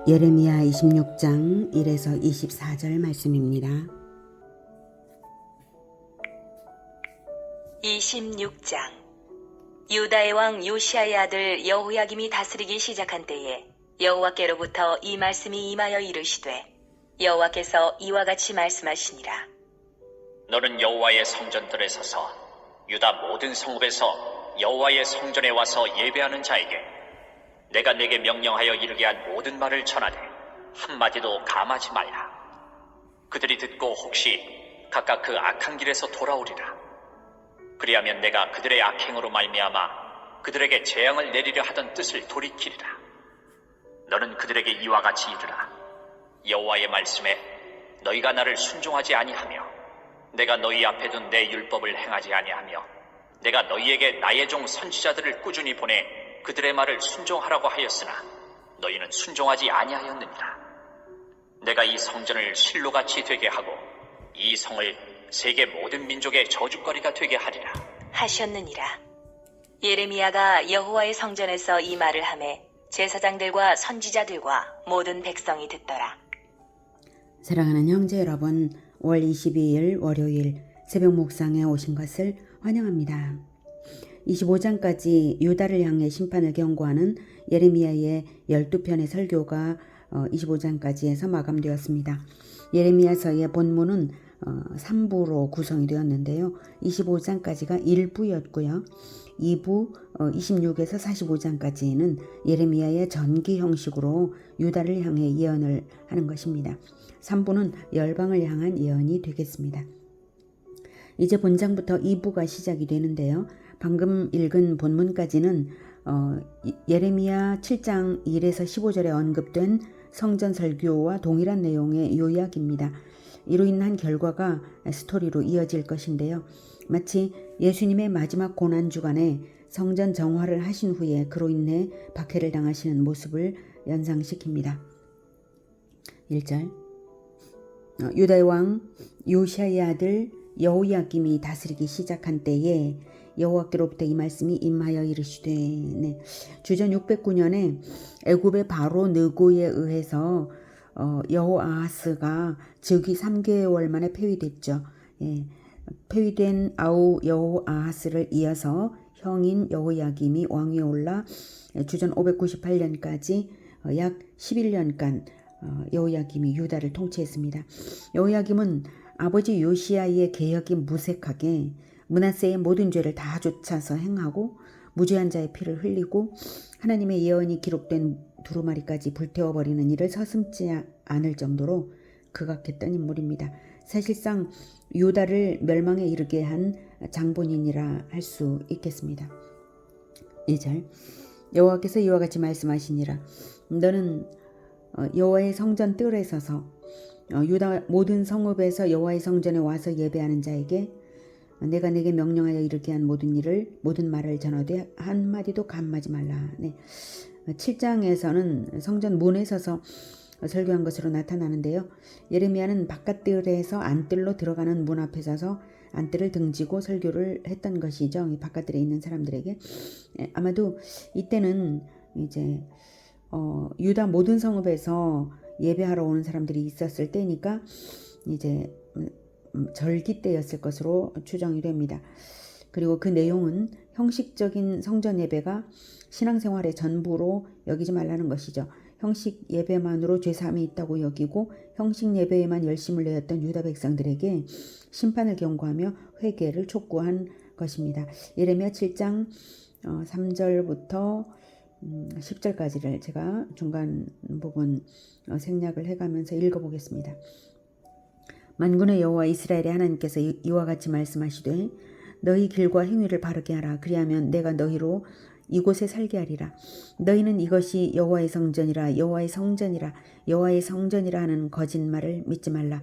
예레미야 26장 1에서 24절 말씀입니다. 26장 유다의 왕 요시야의 아들 여호야김이 다스리기 시작한 때에 여호와께로부터 이 말씀이 임하여 이르시되 여호와께서 이와 같이 말씀하시니라. 너는 여호와의 성전들에 서서 유다 모든 성읍에서 여호와의 성전에 와서 예배하는 자에게 내가 내게 명령하여 이르게 한 모든 말을 전하되 한마디도 감하지 말라. 그들이 듣고 혹시 각각 그 악한 길에서 돌아오리라. 그리하면 내가 그들의 악행으로 말미암아 그들에게 재앙을 내리려 하던 뜻을 돌이키리라. 너는 그들에게 이와 같이 이르라. 여호와의 말씀에 너희가 나를 순종하지 아니하며 내가 너희 앞에 둔 내 율법을 행하지 아니하며 내가 너희에게 나의 종 선지자들을 꾸준히 보내 그들의 말을 순종하라고 하였으나 너희는 순종하지 아니하였느니라. 내가 이 성전을 실로같이 되게 하고 이 성을 세계 모든 민족의 저주거리가 되게 하리라 하셨느니라. 예레미야가 여호와의 성전에서 이 말을 하매 제사장들과 선지자들과 모든 백성이 듣더라. 사랑하는 형제 여러분, 5월 22일 월요일 새벽 묵상에 오신 것을 환영합니다. 25장까지 유다를 향해 심판을 경고하는 예레미야의 12편의 설교가 25장까지에서 마감되었습니다. 예레미야서의 본문은 3부로 구성이 되었는데요. 25장까지가 1부였고요. 2부 26에서 45장까지는 예레미야의 전기 형식으로 유다를 향해 예언을 하는 것입니다. 3부는 열방을 향한 예언이 되겠습니다. 이제 본장부터 2부가 시작이 되는데요. 방금 읽은 본문까지는 예레미야 7장 1에서 15절에 언급된 성전 설교와 동일한 내용의 요약입니다. 이로 인한 결과가 스토리로 이어질 것인데요. 마치 예수님의 마지막 고난주간에 성전 정화를 하신 후에 그로 인해 박해를 당하시는 모습을 연상시킵니다. 1절 유다의 왕 요시야의 아들 여호야김이 다스리기 시작한 때에 여호와께로부터 이 말씀이 임하여 이르시되 주전 609년에 애굽의 바로 느고에 의해서 여호아하스가 즉위 3개월 만에 폐위됐죠. 폐위된 아우 여호아하스를 이어서 형인 여호야김이 왕위에 올라 주전 598년까지 약 11년간 여호야김이 유다를 통치했습니다. 여호야김은 아버지 요시야의 개혁이 무색하게 므낫세의 모든 죄를 다 쫓아서 행하고 무죄한 자의 피를 흘리고 하나님의 예언이 기록된 두루마리까지 불태워버리는 일을 서슴지 않을 정도로 극악했던 인물입니다. 사실상 유다를 멸망에 이르게 한 장본인이라 할 수 있겠습니다. 2절 여호와께서 이와 같이 말씀하시니라. 너는 여호와의 성전 뜰에 서서 유다 모든 성읍에서 여호와의 성전에 와서 예배하는 자에게 내가 내게 명령하여 이르게 한 모든 말을 전하되 한마디도 감하지 말라. 7장에서는 성전 문에 서서 설교한 것으로 나타나는데요. 예레미야는 바깥뜰에서 안뜰로 들어가는 문 앞에 서서 안뜰을 등지고 설교를 했던 것이죠. 바깥뜰에 있는 사람들에게. 아마도 이때는 이제 유다 모든 성읍에서 예배하러 오는 사람들이 있었을 때니까 이제 절기 때였을 것으로 추정이 됩니다. 그리고 그 내용은 형식적인 성전 예배가 신앙생활의 전부로 여기지 말라는 것이죠. 형식 예배만으로 죄사함이 있다고 여기고 형식 예배에만 열심을 내었던 유다 백성들에게 심판을 경고하며 회개를 촉구한 것입니다. 예레미야 7장 3절부터 10절까지를 제가 중간 부분 생략을 해가면서 읽어보겠습니다. 만군의 여호와 이스라엘의 하나님께서 이와 같이 말씀하시되 너희 길과 행위를 바르게 하라. 그리하면 내가 너희로 이곳에 살게 하리라. 너희는 이것이 여호와의 성전이라 여호와의 성전이라 여호와의 성전이라 하는 거짓말을 믿지 말라.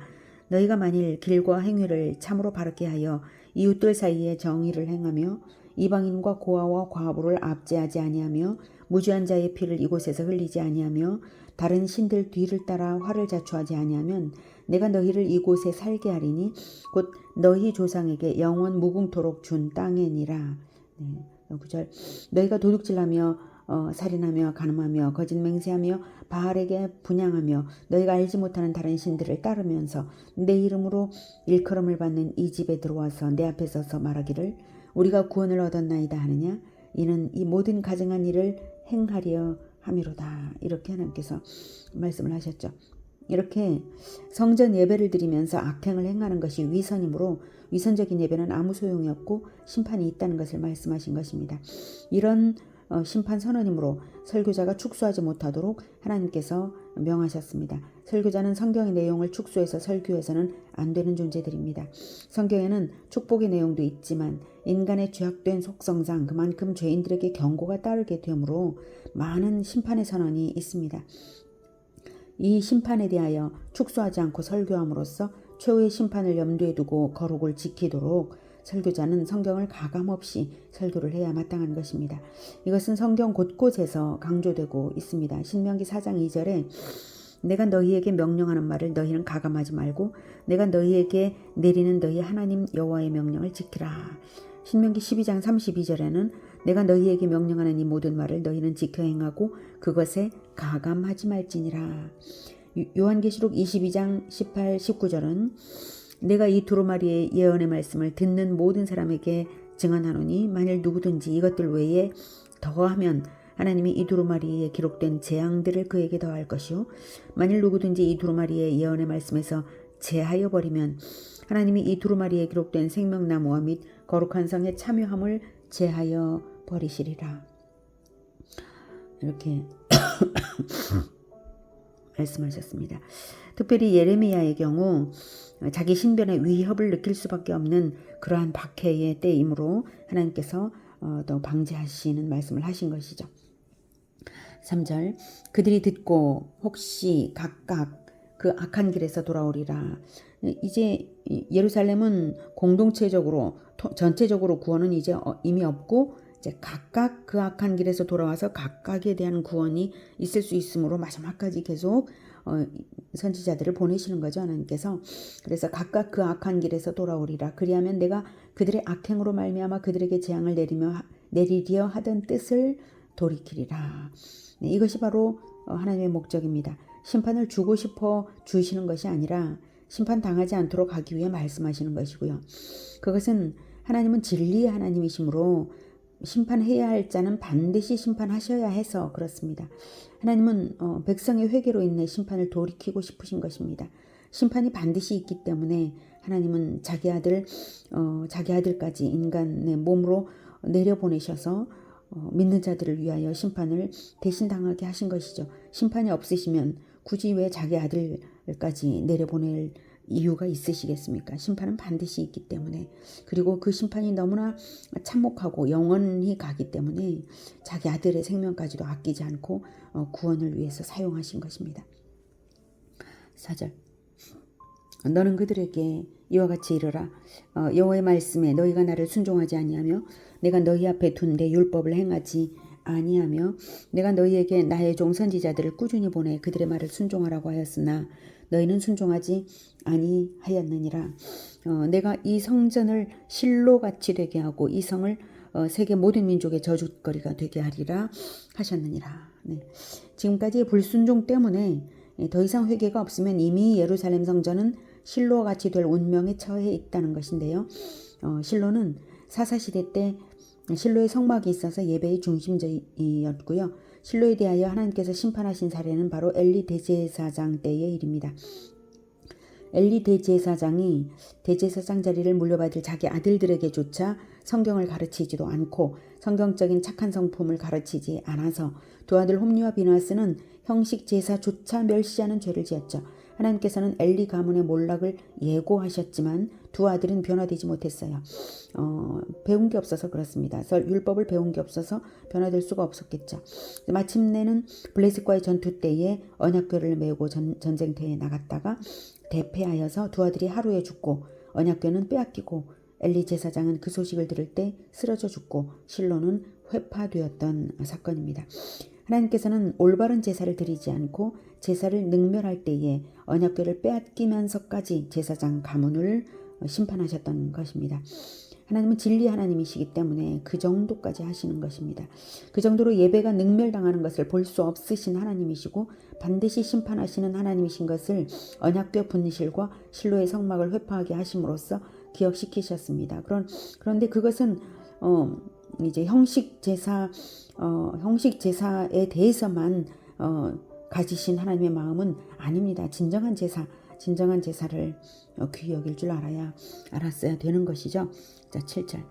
너희가 만일 길과 행위를 참으로 바르게 하여 이웃들 사이에 정의를 행하며 이방인과 고아와 과부를 압제하지 아니하며 무죄한 자의 피를 이곳에서 흘리지 아니하며 다른 신들 뒤를 따라 화를 자초하지 아니하면 내가 너희를 이곳에 살게 하리니 곧 너희 조상에게 영원 무궁토록 준 땅이니라. 9절 너희가 도둑질하며 살인하며 간음하며 거짓 맹세하며 바알에게 분향하며 너희가 알지 못하는 다른 신들을 따르면서 내 이름으로 일컬음을 받는 이 집에 들어와서 내 앞에 서서 말하기를 우리가 구원을 얻었나이다 하느냐 이는 이 모든 가증한 일을 행하려 함이로다. 이렇게 하나님께서 말씀을 하셨죠. 이렇게 성전 예배를 드리면서 악행을 행하는 것이 위선이므로 위선적인 예배는 아무 소용이 없고 심판이 있다는 것을 말씀하신 것입니다. 이런 심판 선언이므로 설교자가 축소하지 못하도록 하나님께서 명하셨습니다. 설교자는 성경의 내용을 축소해서 설교해서는 안 되는 존재들입니다. 성경에는 축복의 내용도 있지만 인간의 죄악된 속성상 그만큼 죄인들에게 경고가 따르게 되므로 많은 심판의 선언이 있습니다. 이 심판에 대하여 축소하지 않고 설교함으로써 최후의 심판을 염두에 두고 거룩을 지키도록 설교자는 성경을 가감없이 설교를 해야 마땅한 것입니다. 이것은 성경 곳곳에서 강조되고 있습니다. 신명기 4장 2절에 내가 너희에게 명령하는 말을 너희는 가감하지 말고 내가 너희에게 내리는 너희 하나님 여호와의 명령을 지키라. 신명기 12장 32절에는 내가 너희에게 명령하는 이 모든 말을 너희는 지켜 행하고 그것에 가감하지 말지니라. 요한계시록 22장 18, 19절은 내가 이 두루마리의 예언의 말씀을 듣는 모든 사람에게 증언하노니 만일 누구든지 이것들 외에 더하면 하나님이 이 두루마리에 기록된 재앙들을 그에게 더할 것이요 만일 누구든지 이 두루마리의 예언의 말씀에서 제하여 버리면 하나님이 이 두루마리에 기록된 생명나무와 및 거룩한 성의 참여함을 제하여 버리시리라. 이렇게 말씀하셨습니다. 특별히 예레미야의 경우 자기 신변의 위협을 느낄 수밖에 없는 그러한 박해의 때이므로 하나님께서 또 방지하시는 말씀을 하신 것이죠. 3절 그들이 듣고 혹시 각각 그 악한 길에서 돌아오리라. 이제 예루살렘은 공동체적으로 전체적으로 구원은 이제 이미 없고 이제 각각 그 악한 길에서 돌아와서 각각에 대한 구원이 있을 수 있으므로 마지막까지 계속 선지자들을 보내시는 거죠. 하나님께서. 그래서 각각 그 악한 길에서 돌아오리라. 그리하면 내가 그들의 악행으로 말미암아 그들에게 재앙을 내리려 하던 뜻을 돌이키리라. 네, 이것이 바로 하나님의 목적입니다. 심판을 주고 싶어 주시는 것이 아니라 심판당하지 않도록 하기 위해 말씀하시는 것이고요. 그것은 하나님은 진리의 하나님이시므로 심판해야 할 자는 반드시 심판하셔야 해서 그렇습니다. 하나님은 백성의 회개로 인해 심판을 돌이키고 싶으신 것입니다. 심판이 반드시 있기 때문에 하나님은 자기 아들까지 인간의 몸으로 내려보내셔서 믿는 자들을 위하여 심판을 대신 당하게 하신 것이죠. 심판이 없으시면 굳이 왜 자기 아들까지 내려보낼 이유가 있으시겠습니까? 심판은 반드시 있기 때문에, 그리고 그 심판이 너무나 참혹하고 영원히 가기 때문에 자기 아들의 생명까지도 아끼지 않고 구원을 위해서 사용하신 것입니다. 4절 너는 그들에게 이와 같이 이르라. 여호와의 말씀에 너희가 나를 순종하지 아니하며 내가 너희 앞에 둔 내 율법을 행하지 아니하며 내가 너희에게 나의 종 선지자들을 꾸준히 보내 그들의 말을 순종하라고 하였으나 너희는 순종하지 아니하였느니라. 내가 이 성전을 실로같이 되게 하고 이 성을 세계 모든 민족의 저주거리가 되게 하리라 하셨느니라. 네. 지금까지의 불순종 때문에 더 이상 회개가 없으면 이미 예루살렘 성전은 실로와 같이 될 운명에 처해 있다는 것인데요. 실로는 사사시대 때 실로의 성막이 있어서 예배의 중심지였고요. 실로에 대하여 하나님께서 심판하신 사례는 바로 엘리 대제사장 때의 일입니다. 엘리 대제사장이 대제사장 자리를 물려받을 자기 아들들에게조차 성경을 가르치지도 않고 성경적인 착한 성품을 가르치지 않아서 두 아들 홈리와 비나스는 형식 제사조차 멸시하는 죄를 지었죠. 하나님께서는 엘리 가문의 몰락을 예고하셨지만 두 아들은 변화되지 못했어요. 배운 게 없어서 그렇습니다. 율법을 배운 게 없어서 변화될 수가 없었겠죠. 마침내는 블레셋과의 전투 때에 언약궤를 메고 전쟁터에 나갔다가 대패하여서 두 아들이 하루에 죽고 언약궤는 빼앗기고 엘리 제사장은 그 소식을 들을 때 쓰러져 죽고 실로는 회파되었던 사건입니다. 하나님께서는 올바른 제사를 드리지 않고 제사를 능멸할 때에 언약궤를 빼앗기면서까지 제사장 가문을 심판하셨던 것입니다. 하나님은 진리 하나님이시기 때문에 그 정도까지 하시는 것입니다. 그 정도로 예배가 능멸당하는 것을 볼 수 없으신 하나님이시고 반드시 심판하시는 하나님이신 것을 언약궤 분실과 실로의 성막을 회파하게 하심으로써 기억시키셨습니다. 그런데 그것은 이제 형식 제사에 대해서만 가지신 하나님의 마음은 아닙니다. 진정한 제사를 귀히 여길 줄 알았어야 되는 것이죠. 자, 7절.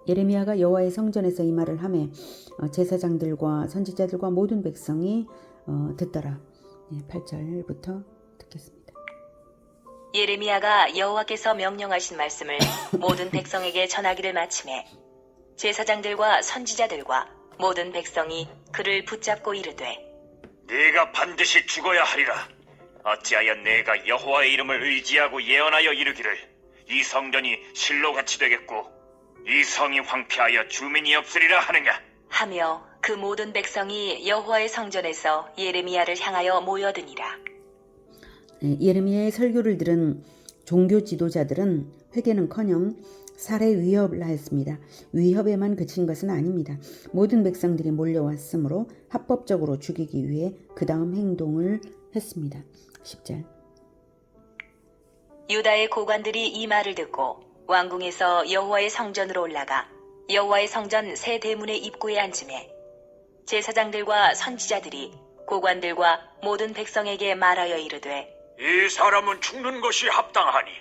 예레미야가 여호와의 성전에서 이 말을 하매 제사장들과 선지자들과 모든 백성이 듣더라. 8절부터 듣겠습니다. 예레미야가 여호와께서 명령하신 말씀을 모든 백성에게 전하기를 마치매 제사장들과 선지자들과 모든 백성이 그를 붙잡고 이르되 네가 반드시 죽어야 하리라. 어찌하여 내가 여호와의 이름을 의지하고 예언하여 이르기를 이 성전이 실로같이 되겠고 이 성이 황폐하여 주민이 없으리라 하느냐 하며 그 모든 백성이 여호와의 성전에서 예레미야를 향하여 모여드니라. 예레미야의 설교를 들은 종교 지도자들은 회개는커녕 살해 위협을 하였습니다. 위협에만 그친 것은 아닙니다. 모든 백성들이 몰려왔으므로 합법적으로 죽이기 위해 그 다음 행동을 했습니다. 10절. 유다의 고관들이 이 말을 듣고 왕궁에서 여호와의 성전으로 올라가 여호와의 성전 세 대문의 입구에 앉으매 제사장들과 선지자들이 고관들과 모든 백성에게 말하여 이르되 이 사람은 죽는 것이 합당하니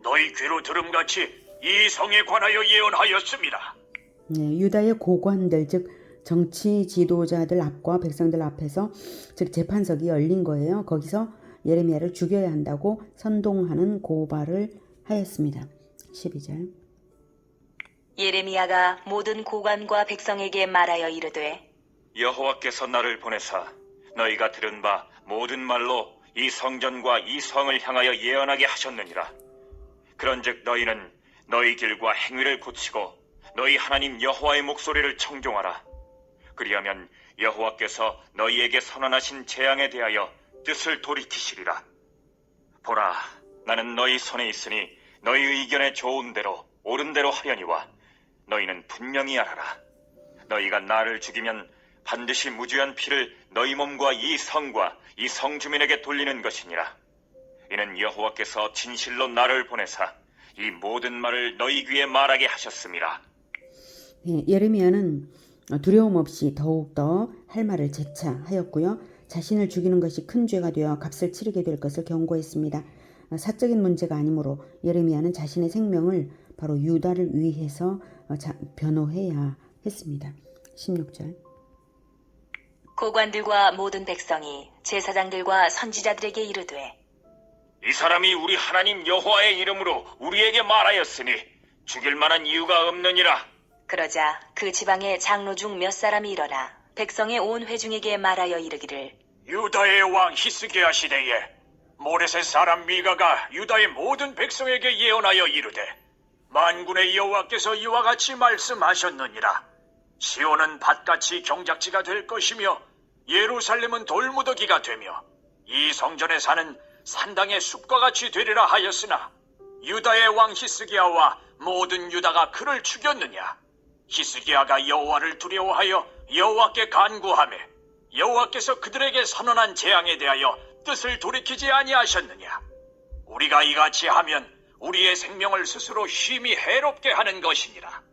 너희 귀로 들음같이 이 성에 관하여 예언하였습니다. 유다의 고관들 즉 정치 지도자들 앞과 백성들 앞에서 즉 재판석이 열린 거예요. 거기서 예레미야를 죽여야 한다고 선동하는 고발을 하였습니다. 12절. 예레미야가 모든 고관과 백성에게 말하여 이르되 여호와께서 나를 보내사 너희가 들은 바 모든 말로 이 성전과 이 성을 향하여 예언하게 하셨느니라. 그런즉 너희는 너희 길과 행위를 고치고 너희 하나님 여호와의 목소리를 청종하라. 그리하면 여호와께서 너희에게 선언하신 재앙에 대하여 뜻을 돌이키시리라. 보라, 나는 너희 손에 있으니 너희 의견에 좋은 대로 옳은 대로 하려니와 너희는 분명히 알아라. 너희가 나를 죽이면 반드시 무죄한 피를 너희 몸과 이 성과 이 성 주민에게 돌리는 것이니라. 이는 여호와께서 진실로 나를 보내사 이 모든 말을 너희 귀에 말하게 하셨습니다. 예레미야는 두려움 없이 더욱더 할 말을 재차하였고요. 자신을 죽이는 것이 큰 죄가 되어 값을 치르게 될 것을 경고했습니다. 사적인 문제가 아니므로 예레미야는 자신의 생명을 바로 유다를 위해서 변호해야 했습니다. 16절. 고관들과 모든 백성이 제사장들과 선지자들에게 이르되 이 사람이 우리 하나님 여호와의 이름으로 우리에게 말하였으니 죽일 만한 이유가 없느니라. 그러자 그 지방의 장로 중 몇 사람이 일어나 백성의 온 회중에게 말하여 이르기를 유다의 왕 히스기야 시대에 모레셋 사람 미가가 유다의 모든 백성에게 예언하여 이르되 만군의 여호와께서 이와 같이 말씀하셨느니라. 시온은 밭같이 경작지가 될 것이며 예루살렘은 돌무더기가 되며 이 성전에 사는 산당의 숲과 같이 되리라 하였으나 유다의 왕 히스기야와 모든 유다가 그를 죽였느냐. 히스기야가 여호와를 두려워하여 여호와께 간구하며 여호와께서 그들에게 선언한 재앙에 대하여 뜻을 돌이키지 아니하셨느냐. 우리가 이같이 하면 우리의 생명을 스스로 심히 해롭게 하는 것이니라.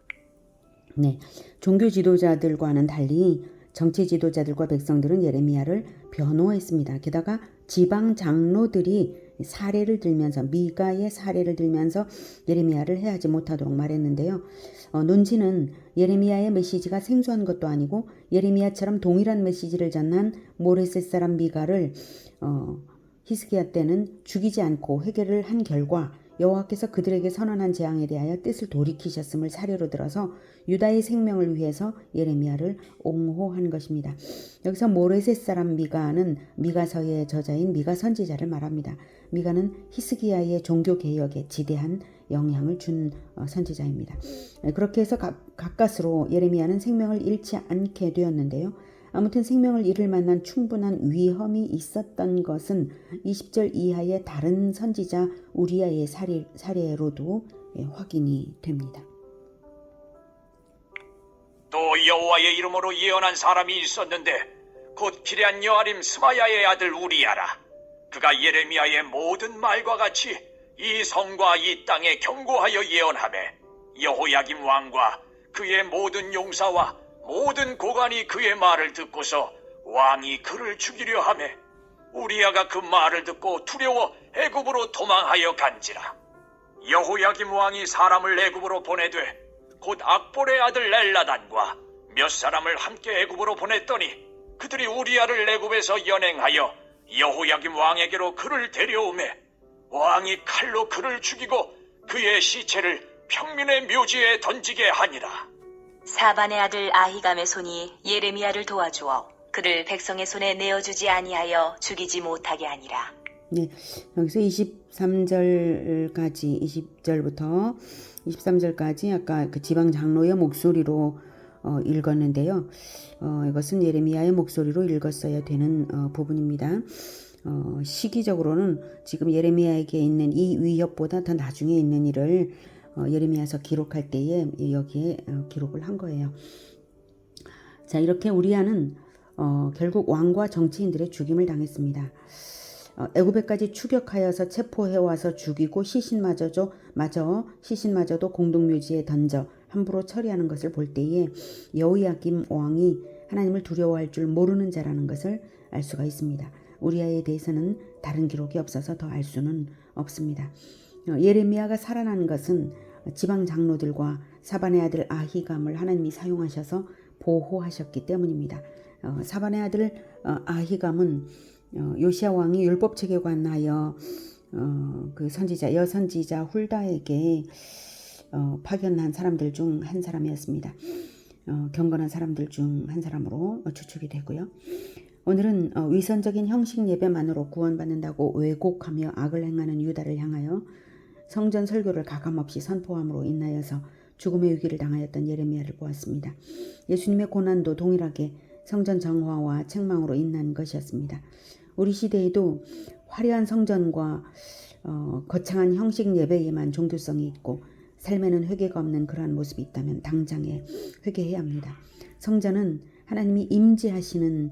네, 종교 지도자들과는 달리 정치 지도자들과 백성들은 예레미야를 변호했습니다. 게다가 지방 장로들이 사례를 들면서 미가의 사례를 들면서 예레미야를 해하지 못하도록 말했는데요. 논지는 예레미야의 메시지가 생소한 것도 아니고 예레미야처럼 동일한 메시지를 전한 모레셋 사람 미가를 히스기야 때는 죽이지 않고 회개를 한 결과 여호와께서 그들에게 선언한 재앙에 대하여 뜻을 돌이키셨음을 사례로 들어서 유다의 생명을 위해서 예레미야를 옹호한 것입니다. 여기서 모레셋 사람 미가는 미가서의 저자인 미가 선지자를 말합니다. 미가는 히스기야의 종교 개혁에 지대한 영향을 준 선지자입니다. 그렇게 해서 가까스로 예레미야는 생명을 잃지 않게 되었는데요. 아무튼 생명을 잃을 만한 충분한 위험이 있었던 것은 20절 이하의 다른 선지자 우리야의 사례로도 확인이 됩니다. 또 여호와의 이름으로 예언한 사람이 있었는데 곧 기럇 여아림 스마야의 아들 우리야라. 그가 예레미야의 모든 말과 같이 이 성과 이 땅에 경고하여 예언하매 여호야김 왕과 그의 모든 용사와 모든 고관이 그의 말을 듣고서 왕이 그를 죽이려 하매 우리야가 그 말을 듣고 두려워 애굽으로 도망하여 간지라. 여호야김 왕이 사람을 애굽으로 보내되 곧 악볼의 아들 엘라단과 몇 사람을 함께 애굽으로 보냈더니 그들이 우리야를 애굽에서 연행하여 여호야김 왕에게로 그를 데려오매 왕이 칼로 그를 죽이고 그의 시체를 평민의 묘지에 던지게 하니라. 사반의 아들 아히감의 손이 예레미야를 도와주어 그를 백성의 손에 내어주지 아니하여 죽이지 못하게 하니라. 네, 여기서 23절까지 20절부터 23절까지 아까 그 지방 장로의 목소리로 읽었는데요. 이것은 예레미야의 목소리로 읽었어야 되는 부분입니다. 시기적으로는 지금 예레미야에게 있는 이 위협보다 더 나중에 있는 일을 예레미야서 기록할 때에 여기에 기록을 한 거예요. 자, 이렇게 우리야는 결국 왕과 정치인들의 죽임을 당했습니다. 애굽에까지 추격하여서 체포해 와서 죽이고 시신마저도 공동묘지에 던져 함부로 처리하는 것을 볼 때에 여호야김 왕이 하나님을 두려워할 줄 모르는 자라는 것을 알 수가 있습니다. 우리야에 대해서는 다른 기록이 없어서 더 알 수는 없습니다. 예레미야가 살아난 것은 지방 장로들과 사반의 아들 아히감을 하나님이 사용하셔서 보호하셨기 때문입니다. 사반의 아들 아히감은 요시야 왕이 율법 책에 관하여 그 여선지자 훌다에게 파견한 사람들 중 한 사람이었습니다. 경건한 사람들 중 한 사람으로 추측이 되고요. 오늘은 위선적인 형식 예배만으로 구원받는다고 왜곡하며 악을 행하는 유다를 향하여 성전 설교를 가감없이 선포함으로 인하여서 죽음의 위기를 당하였던 예레미야를 보았습니다. 예수님의 고난도 동일하게 성전 정화와 책망으로 인한 것이었습니다. 우리 시대에도 화려한 성전과 거창한 형식 예배에만 종교성이 있고 삶에는 회개가 없는 그러한 모습이 있다면 당장에 회개해야 합니다. 성전은 하나님이 임재하시는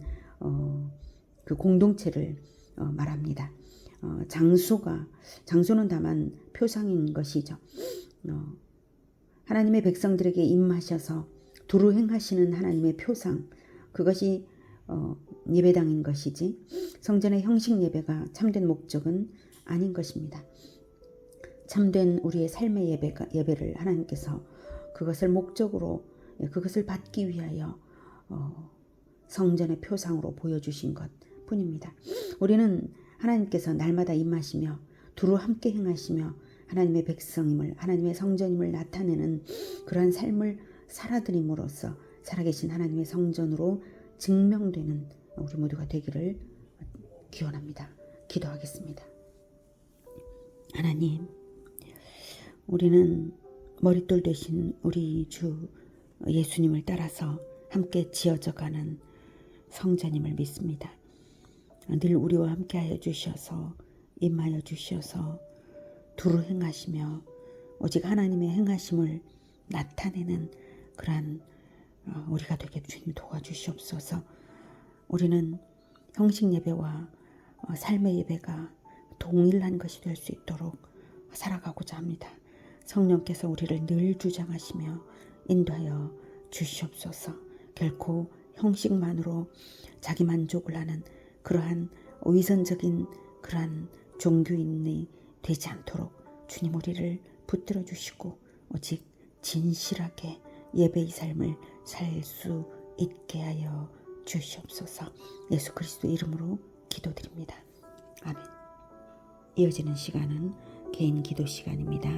그 공동체를 말합니다. 장소는 다만 표상인 것이죠. 하나님의 백성들에게 임하셔서 두루 행하시는 하나님의 표상, 그것이 예배당인 것이지 성전의 형식 예배가 참된 목적은 아닌 것입니다. 참된 우리의 삶의 예배를 하나님께서 그것을 목적으로 그것을 받기 위하여 성전의 표상으로 보여주신 것 뿐입니다. 우리는 하나님께서 날마다 임하시며 두루 함께 행하시며 하나님의 백성임을, 하나님의 성전임을 나타내는 그러한 삶을 살아드림으로써 살아계신 하나님의 성전으로 증명되는 우리 모두가 되기를 기원합니다. 기도하겠습니다. 하나님, 우리는 머릿돌 되신 우리 주 예수님을 따라서 함께 지어져가는 성전임을 믿습니다. 늘 우리와 함께하여 주셔서 임하여 주셔서 두루 행하시며 오직 하나님의 행하심을 나타내는 그러한 우리가 되게 주님 도와주시옵소서. 우리는 형식 예배와 삶의 예배가 동일한 것이 될 수 있도록 살아가고자 합니다. 성령께서 우리를 늘 주장하시며 인도하여 주시옵소서. 결코 형식만으로 자기 만족을 하는 그러한 위선적인 그러한 종교인이 되지 않도록 주님 우리를 붙들어 주시고 오직 진실하게 예배의 삶을 살 수 있게 하여 주시옵소서. 예수 그리스도 이름으로 기도드립니다. 아멘. 이어지는 시간은 개인 기도 시간입니다.